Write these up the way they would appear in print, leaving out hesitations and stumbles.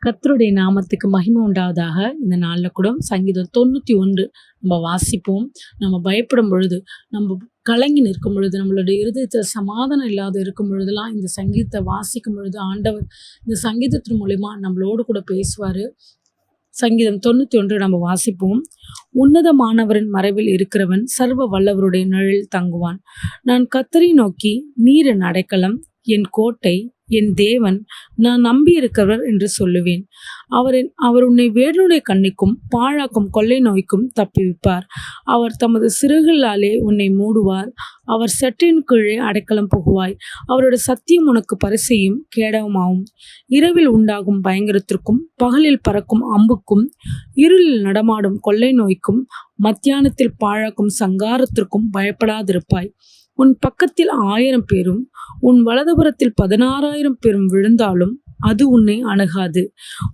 கர்த்தருடைய நாமத்துக்கு மகிமை உண்டாவதாக. இந்த நாளில் கூட சங்கீதம் 91 நம்ம வாசிப்போம். நம்ம பயப்படும் பொழுது, நம்ம கலங்கி நிற்கும் பொழுது, நம்மளுடைய இருதயத்தில் சமாதானம் இல்லாத இருக்கும் பொழுதெல்லாம் இந்த சங்கீதத்தை வாசிக்கும் பொழுது ஆண்டவர் இந்த சங்கீதத்தின் மூலிமா நம்மளோடு கூட பேசுவார். சங்கீதம் 91 நம்ம வாசிப்போம். உன்னதமானவரின் மறைவில் இருக்கிறவன் சர்வ வல்லவருடைய நிழலில் தங்குவான். நான் கர்த்தரை நோக்கி, நீர் என் அடைக்கலம், என் கோட்டை, என் தேவன், நான் நம்பியிருக்கிறவர் என்று சொல்லுவேன். அவர் உன்னை வேடனுடைய கண்ணிக்கும் பாழாக்கும் கொள்ளை நோய்க்கும் தப்புவிப்பார். அவர் தமது சிறகுகளாலே உன்னை மூடுவார். அவர் செட்டின் கீழே அடைக்கலம் புகுவாய். அவருடைய சத்தியம் உனக்கு பரிசையும் கேடகமாகும். இரவில் உண்டாகும் பயங்கரத்திற்கும் பகலில் பறக்கும் அம்புக்கும் இருளில் நடமாடும் கொள்ளை நோய்க்கும் மத்தியானத்தில் பாழாக்கும் சங்காரத்திற்கும் பயப்படாதிருப்பாய். உன் பக்கத்தில் 1000 பேரும் உன் வலதுபுறத்தில் 16,000 பேரும் விழுந்தாலும் அது உன்னை அணுகாது.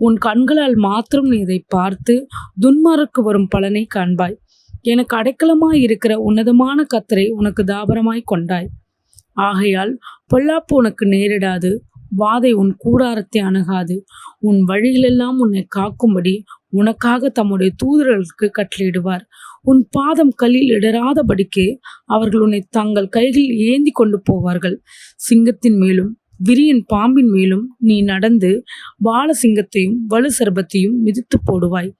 உன் கண்களால் மாத்திரம் நீ இதை பார்த்து துன்மார்க்கு வரும் பலனை காண்பாய். எனக்கு அடைக்கலமாய் இருக்கிற உன்னதமான கர்த்தரை உனக்கு தாபரமாய் கொண்டாய். ஆகையால் பொல்லாப்பு உனக்கு நேரிடாது, வாதை உன் கூடாரத்தை அணுகாது. உன் வழிகளெல்லாம் உன்னை காக்கும்படி உனக்காக தம்முடைய தூதர்களுக்கு கட்டளையிடுவார். உன் பாதம் கல்லில் இடராதபடிக்கு அவர்கள் உன்னை தங்கள் கைகளில் ஏந்தி கொண்டு போவார்கள். சிங்கத்தின் மேலும் விரியன் பாம்பின் மேலும் நீ நடந்து பால சிங்கத்தையும் வலு சர்பத்தையும் மிதித்து போடுவாய்.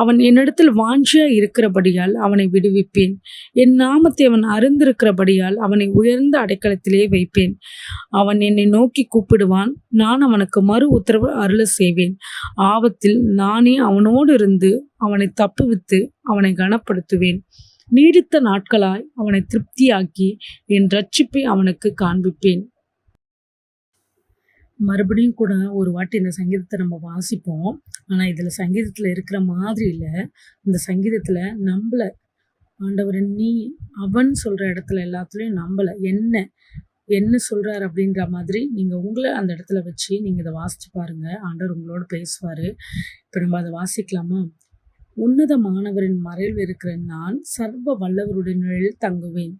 அவன் என்னிடத்தில் வாஞ்சியா இருக்கிறபடியால் அவனை விடுவிப்பேன். என் நாமத்தை அவன் அறிந்திருக்கிறபடியால் அவனை உயர்ந்த அடைக்கலத்திலே வைப்பேன். அவன் என்னை நோக்கி கூப்பிடுவான், நான் அவனுக்கு மறு உத்தரவு அருள செய்வேன். ஆபத்தில் நானே அவனோடு இருந்து அவனை தப்புவித்து அவனை கனப்படுத்துவேன். நீடித்த நாட்களாய் அவனை திருப்தியாக்கி என் இரட்சிப்பை அவனுக்கு காண்பிப்பேன். மறுபடியும் கூட ஒரு வாட்டி இந்த சங்கீதத்தை நம்ம வாசிப்போம். ஆனால் இதில் சங்கீதத்தில் இருக்கிற மாதிரி இல்லை. இந்த சங்கீதத்தில் நம்மளை ஆண்டவர் நீ அவன் சொல்கிற இடத்துல எல்லாத்துலேயும் நம்மளை என்ன சொல்கிறார் அப்படின்ற மாதிரி நீங்கள் உங்களை அந்த இடத்துல வச்சு நீங்கள் இதை வாசித்து பாருங்கள். ஆண்டவர் உங்களோட பேசுவார். இப்போ நம்ம அதை வாசிக்கலாமா? உன்னதமானவரின் மறைவில் இருக்கிற நான் சர்வ வல்லவருடைய நிழலில் தங்குவேன்.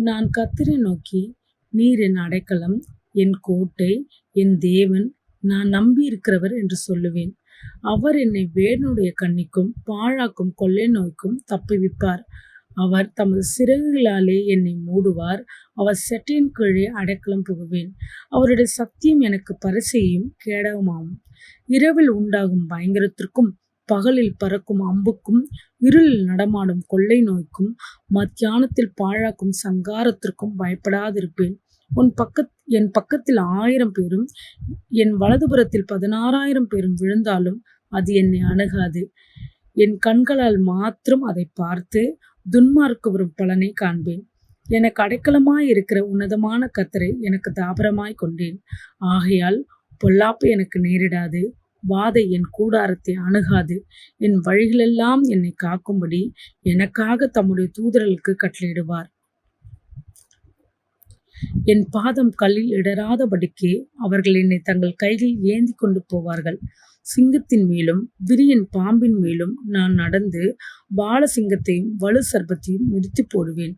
நான் கர்த்தரை நோக்கி, நீர் என் அடைக்கலம், என் கோட்டை, என் தேவன், நான் நம்பி இருக்கிறவர் என்று சொல்லுவேன். அவர் என்னை வேடனுடைய கண்ணிக்கும் பாழாக்கும் கொள்ளை நோய்க்கும் தப்புவிப்பார். அவர் தமது சிறகுகளாலே என்னை மூடுவார். அவர் செட்டின் கீழே அடைக்கலம் புகுவேன். அவருடைய சத்தியம் எனக்கு பரிசையும் கேடகமாகும். இரவில் உண்டாகும் பயங்கரத்திற்கும் பகலில் பறக்கும் அம்புக்கும் இருளில் நடமாடும் கொள்ளை நோய்க்கும் மத்தியானத்தில் பாழாக்கும் சங்காரத்திற்கும் பயப்படாதிருப்பேன். என் பக்கத்தில் 1000 பேரும் என் வலதுபுறத்தில் 16,000 பேரும் விழுந்தாலும் அது என்னை அணுகாது. என் கண்களால் மாத்திரம் அதை பார்த்து துன்மார்க்கு வரும் பலனை காண்பேன். எனக்கு அடைக்கலமாய் இருக்கிற உன்னதமான கர்த்தரை எனக்கு தாபரமாய் கொண்டேன். ஆகையால் பொல்லாப்பு எனக்கு நேரிடாது, வாதை என் கூடாரத்தை அணுகாது. என் வழிகளெல்லாம் என்னை காக்கும்படி எனக்காக தம்முடைய தூதர்களுக்கு கட்டளையிடுவார். என் பாதம் கல்லில் இடராதபடிக்கு அவர்கள் என்னை தங்கள் கைகளில் ஏந்தி கொண்டு போவார்கள். சிங்கத்தின் மேலும் விரியன் பாம்பின் மேலும் நான் நடந்து பால சிங்கத்தையும் வலு சர்பத்தையும் மிதித்து போடுவேன்.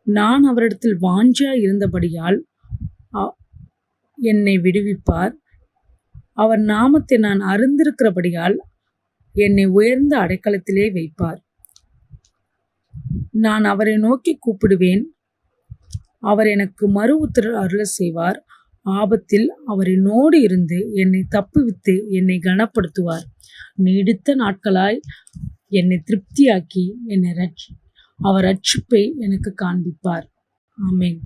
நான் அவரிடத்தில் வாஞ்சியா இருந்தபடியால் என்னை விடுவிப்பார். அவர் நாமத்தை நான் அறிந்திருக்கிறபடியால் என்னை உயர்ந்த அடைக்கலத்திலே வைப்பார். நான் அவரை நோக்கி கூப்பிடுவேன். அவர் எனக்கு மறு உத்தரவு அருள செய்வார். ஆபத்தில் அவர் என்னோடு இருந்து என்னை தப்புவித்து என்னை கனப்படுத்துவார். நீடித்த நாட்களாய் என்னை திருப்தியாக்கி அவர் ரட்சிப்பை எனக்கு காண்பிப்பார். ஆமென்.